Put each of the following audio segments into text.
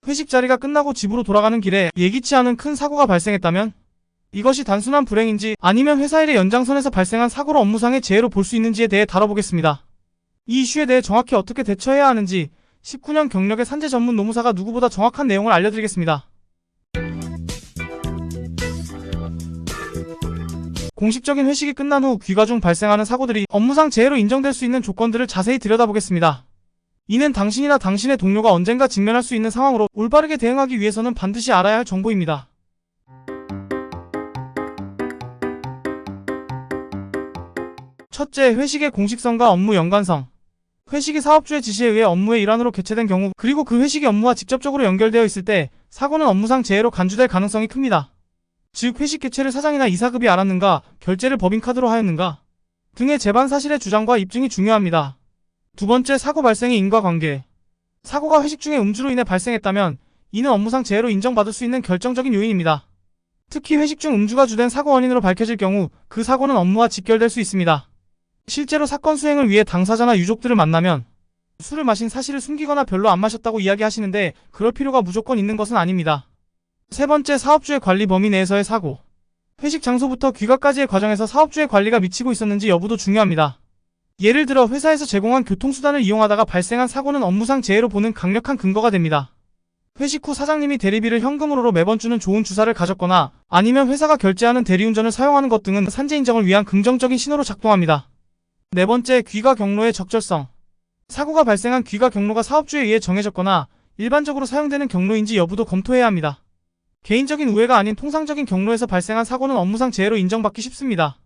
회식 자리가 끝나고 집으로 돌아가는 길에 예기치 않은 큰 사고가 발생했다면 이것이 단순한 불행인지 아니면 회사 일의 연장선에서 발생한 사고로 업무상의 재해로 볼 수 있는지에 대해 다뤄보겠습니다. 이 이슈에 대해 정확히 어떻게 대처해야 하는지 19년 경력의 산재 전문 노무사가 누구보다 정확한 내용을 알려드리겠습니다. 공식적인 회식이 끝난 후 귀가 중 발생하는 사고들이 업무상 재해로 인정될 수 있는 조건들을 자세히 들여다보겠습니다. 이는 당신이나 당신의 동료가 언젠가 직면할 수 있는 상황으로 올바르게 대응하기 위해서는 반드시 알아야 할 정보입니다. 첫째, 회식의 공식성과 업무 연관성. 회식이 사업주의 지시에 의해 업무의 일환으로 개최된 경우, 그리고 그 회식이 업무와 직접적으로 연결되어 있을 때 사고는 업무상 재해로 간주될 가능성이 큽니다. 즉, 회식 개최를 사장이나 이사급이 알았는가, 결제를 법인카드로 하였는가 등의 재반 사실의 주장과 입증이 중요합니다. 두 번째, 사고 발생의 인과관계. 사고가 회식 중에 음주로 인해 발생했다면 이는 업무상 재해로 인정받을 수 있는 결정적인 요인입니다. 특히 회식 중 음주가 주된 사고 원인으로 밝혀질 경우 그 사고는 업무와 직결될 수 있습니다. 실제로 사건 수행을 위해 당사자나 유족들을 만나면 술을 마신 사실을 숨기거나 별로 안 마셨다고 이야기하시는데 그럴 필요가 무조건 있는 것은 아닙니다. 세 번째, 사업주의 관리 범위 내에서의 사고. 회식 장소부터 귀가까지의 과정에서 사업주의 관리가 미치고 있었는지 여부도 중요합니다. 예를 들어 회사에서 제공한 교통수단을 이용하다가 발생한 사고는 업무상 재해로 보는 강력한 근거가 됩니다. 회식 후 사장님이 대리비를 현금으로 매번 주는 좋은 주사를 가졌거나 아니면 회사가 결제하는 대리운전을 사용하는 것 등은 산재 인정을 위한 긍정적인 신호로 작동합니다. 네 번째, 귀가 경로의 적절성. 사고가 발생한 귀가 경로가 사업주에 의해 정해졌거나 일반적으로 사용되는 경로인지 여부도 검토해야 합니다. 개인적인 우회가 아닌 통상적인 경로에서 발생한 사고는 업무상 재해로 인정받기 쉽습니다.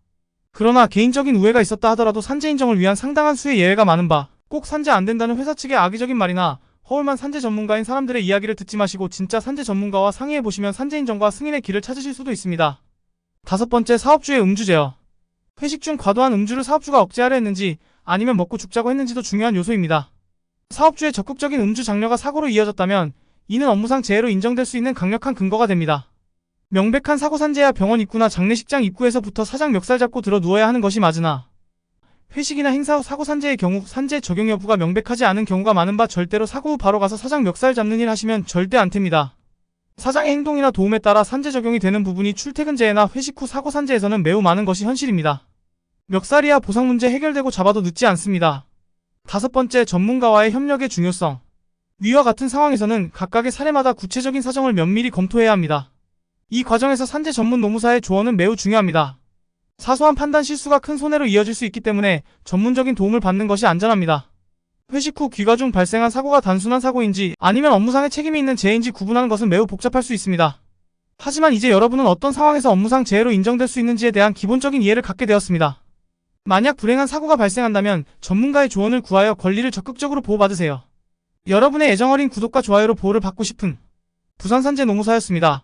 그러나 개인적인 우회가 있었다 하더라도 산재 인정을 위한 상당한 수의 예외가 많은 바, 꼭 산재 안 된다는 회사 측의 악의적인 말이나 허울만 산재 전문가인 사람들의 이야기를 듣지 마시고 진짜 산재 전문가와 상의해보시면 산재 인정과 승인의 길을 찾으실 수도 있습니다. 다섯 번째, 사업주의 음주 제어. 회식 중 과도한 음주를 사업주가 억제하려 했는지 아니면 먹고 죽자고 했는지도 중요한 요소입니다. 사업주의 적극적인 음주 장려가 사고로 이어졌다면 이는 업무상 재해로 인정될 수 있는 강력한 근거가 됩니다. 명백한 사고 산재야 병원 입구나 장례식장 입구에서부터 사장 멱살 잡고 들어 누워야 하는 것이 맞으나 회식이나 행사 후 사고 산재의 경우 산재 적용 여부가 명백하지 않은 경우가 많은 바 절대로 사고 후 바로 가서 사장 멱살 잡는 일 하시면 절대 안 됩니다. 사장의 행동이나 도움에 따라 산재 적용이 되는 부분이 출퇴근 재해나 회식 후 사고 산재에서는 매우 많은 것이 현실입니다. 멱살이야 보상 문제 해결되고 잡아도 늦지 않습니다. 다섯 번째, 전문가와의 협력의 중요성. 위와 같은 상황에서는 각각의 사례마다 구체적인 사정을 면밀히 검토해야 합니다. 이 과정에서 산재 전문 노무사의 조언은 매우 중요합니다. 사소한 판단 실수가 큰 손해로 이어질 수 있기 때문에 전문적인 도움을 받는 것이 안전합니다. 회식 후 귀가 중 발생한 사고가 단순한 사고인지 아니면 업무상의 책임이 있는 재해인지 구분하는 것은 매우 복잡할 수 있습니다. 하지만 이제 여러분은 어떤 상황에서 업무상 재해로 인정될 수 있는지에 대한 기본적인 이해를 갖게 되었습니다. 만약 불행한 사고가 발생한다면 전문가의 조언을 구하여 권리를 적극적으로 보호받으세요. 여러분의 애정어린 구독과 좋아요로 보호를 받고 싶은 부산산재 노무사였습니다.